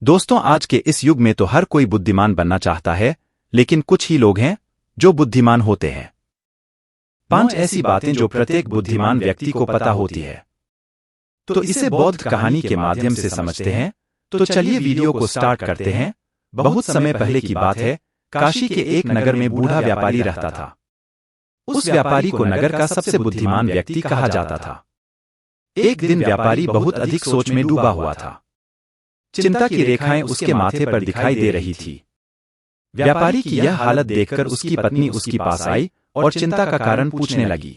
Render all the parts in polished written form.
दोस्तों, आज के इस युग में तो हर कोई बुद्धिमान बनना चाहता है, लेकिन कुछ ही लोग हैं जो बुद्धिमान होते हैं। 5 ऐसी बातें जो प्रत्येक बुद्धिमान व्यक्ति को पता होती है। तो इसे बौद्ध कहानी के माध्यम से समझते हैं। तो चलिए वीडियो को स्टार्ट करते हैं। बहुत समय पहले की बात है, काशी के एक नगर में बूढ़ा व्यापारी रहता था। उस व्यापारी को नगर का सबसे बुद्धिमान व्यक्ति कहा जाता था। एक दिन व्यापारी बहुत अधिक सोच में डूबा हुआ था। चिंता की रेखाएं उसके माथे पर दिखाई दे रही थी। व्यापारी की यह हालत देखकर उसकी पत्नी उसके पास आई और चिंता का कारण पूछने लगी।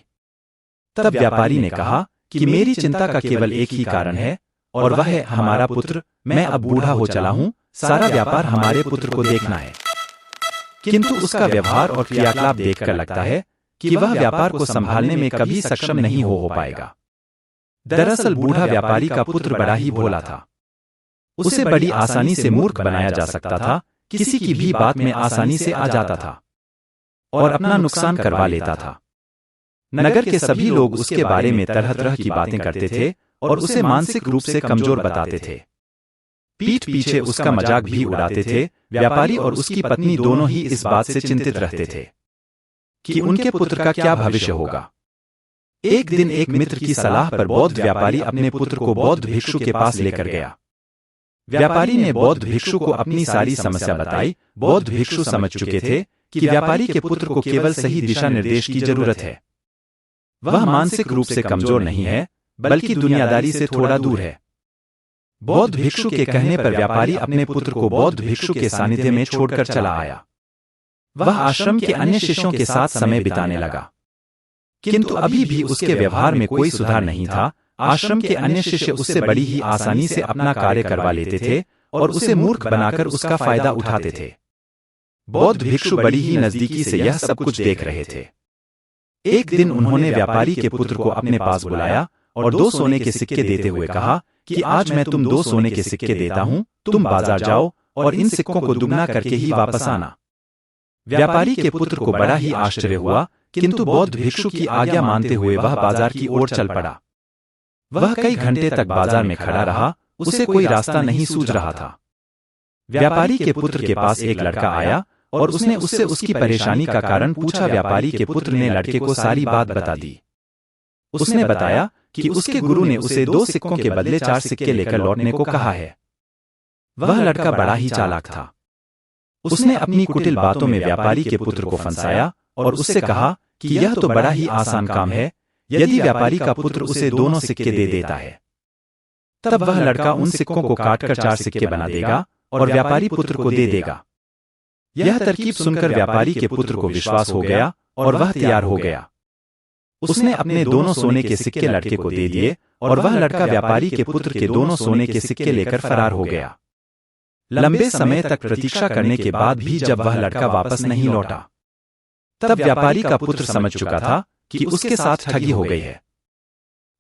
तब व्यापारी ने कहा कि मेरी चिंता का केवल एक ही कारण है, और वह है हमारा पुत्र। मैं अब बूढ़ा हो चला हूं, सारा व्यापार हमारे पुत्र को देखना है। किंतु उसका व्यवहार और क्रियाकलाप देखकर लगता है कि वह व्यापार को संभालने में कभी सक्षम नहीं हो पाएगा। दरअसल बूढ़ा व्यापारी का पुत्र बड़ा ही भोला था। उसे बड़ी आसानी से मूर्ख बनाया जा सकता था, किसी की भी बात में आसानी से आ जाता था और अपना नुकसान करवा लेता था। नगर के सभी लोग उसके बारे में तरह तरह की बातें करते थे और उसे मानसिक रूप से कमजोर बताते थे। पीठ पीछे उसका मजाक भी उड़ाते थे। व्यापारी और उसकी पत्नी दोनों ही इस बात से चिंतित रहते थे कि उनके पुत्र का क्या भविष्य होगा। एक दिन एक मित्र की सलाह पर बौद्ध व्यापारी अपने पुत्र को बौद्ध भिक्षु के पास लेकर गया। व्यापारी ने बौद्ध भिक्षु को अपनी सारी समस्या बताई। बौद्ध भिक्षु समझ चुके थे कि व्यापारी के पुत्र को केवल सही दिशा निर्देश की जरूरत है। वह मानसिक रूप से कमजोर नहीं है, बल्कि दुनियादारी से थोड़ा दूर है। बौद्ध भिक्षु के कहने पर व्यापारी अपने पुत्र को बौद्ध भिक्षु के सानिध्य में छोड़कर चला आया। वह आश्रम के अन्य शिष्यों के साथ समय बिताने लगा, किंतु अभी भी उसके व्यवहार में कोई सुधार नहीं था। आश्रम के अन्य शिष्य उससे बड़ी ही आसानी से अपना कार्य करवा लेते थे और उसे मूर्ख बनाकर उसका फायदा उठाते थे। बौद्ध भिक्षु बड़ी ही नजदीकी से यह सब कुछ देख रहे थे। एक दिन उन्होंने व्यापारी के पुत्र को अपने पास बुलाया और 2 सोने के सिक्के देते हुए कहा कि आज मैं तुम 2 सोने के सिक्के देता हूं, तुम बाजार जाओ और इन सिक्कों को दुगना करके ही वापस आना। व्यापारी के पुत्र को बड़ा ही आश्चर्य हुआ, किंतु बौद्ध भिक्षु की आज्ञा मानते हुए वह बाजार की ओर चल पड़ा। वह कई घंटे तक बाजार में खड़ा रहा, उसे कोई रास्ता नहीं सूझ रहा था। व्यापारी के पुत्र के पास एक लड़का आया और उसने उससे उसकी परेशानी का कारण पूछा। व्यापारी के पुत्र ने लड़के को सारी बात बता दी। उसने बताया कि उसके गुरु ने उसे 2 सिक्कों के बदले 4 सिक्के लेकर लौटने को कहा है। वह लड़का बड़ा ही चालाक था। उसने अपनी कुटिल बातों में व्यापारी के पुत्र को फंसाया और उससे कहा कि यह तो बड़ा ही आसान काम है, यदि व्यापारी का पुत्र उसे दोनों सिक्के दे देता है, तब वह लड़का उन सिक्कों को काटकर 4 सिक्के बना देगा और व्यापारी पुत्र को दे देगा। यह तरकीब सुनकर व्यापारी के पुत्र को विश्वास हो गया और वह तैयार हो गया। उसने अपने दोनों सोने के सिक्के लड़के को दे दिए और वह लड़का व्यापारी के पुत्र के दोनों सोने के सिक्के लेकर फरार हो गया। लंबे समय तक प्रतीक्षा करने के बाद भी जब वह लड़का वापस नहीं लौटा, तब व्यापारी का पुत्र समझ चुका था कि उसके साथ ठगी हो गई है।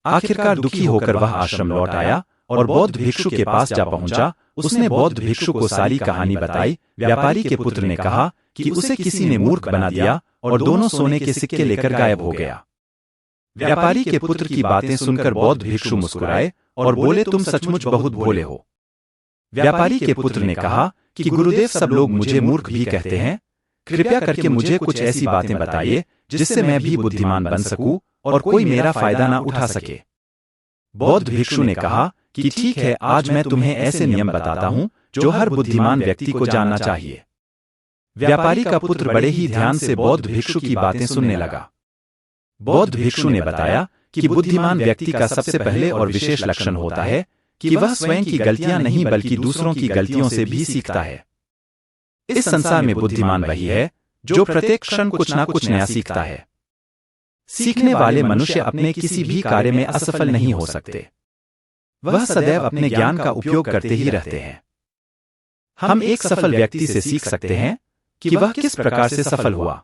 आखिरकार दुखी होकर वह आश्रम लौट आया और बौद्ध भिक्षु के पास जा पहुंचा। उसने बौद्ध भिक्षु को सारी कहानी बताई। व्यापारी के पुत्र ने कहा कि उसे किसी ने मूर्ख बना दिया और दोनों सोने के सिक्के लेकर गायब हो गया। व्यापारी के पुत्र की बातें सुनकर बौद्ध भिक्षु मुस्कुराए और बोले, तुम सचमुच बहुत भोले हो। व्यापारी के पुत्र ने कहा कि गुरुदेव, सब लोग मुझे मूर्ख भी कहते हैं, कृपया करके मुझे कुछ ऐसी बातें बताइए जिससे मैं भी बुद्धिमान बन सकूं और कोई मेरा फायदा ना उठा सके। बौद्ध भिक्षु ने कहा कि ठीक है, आज मैं तुम्हें ऐसे नियम बताता हूं जो हर बुद्धिमान व्यक्ति को जानना चाहिए। व्यापारी का पुत्र बड़े ही ध्यान से बौद्ध भिक्षु की बातें सुनने लगा। बौद्ध भिक्षु ने बताया कि बुद्धिमान व्यक्ति का सबसे पहले और विशेष लक्षण होता है कि वह स्वयं की गलतियां नहीं बल्कि दूसरों की गलतियों से भी सीखता है। इस संसार में बुद्धिमान वही है जो प्रत्येक क्षण कुछ ना कुछ नया सीखता है। सीखने वाले मनुष्य अपने किसी भी कार्य में असफल नहीं हो सकते। वह सदैव अपने ज्ञान का उपयोग करते ही रहते हैं। हम एक सफल व्यक्ति से सीख सकते हैं कि वह किस प्रकार से सफल हुआ।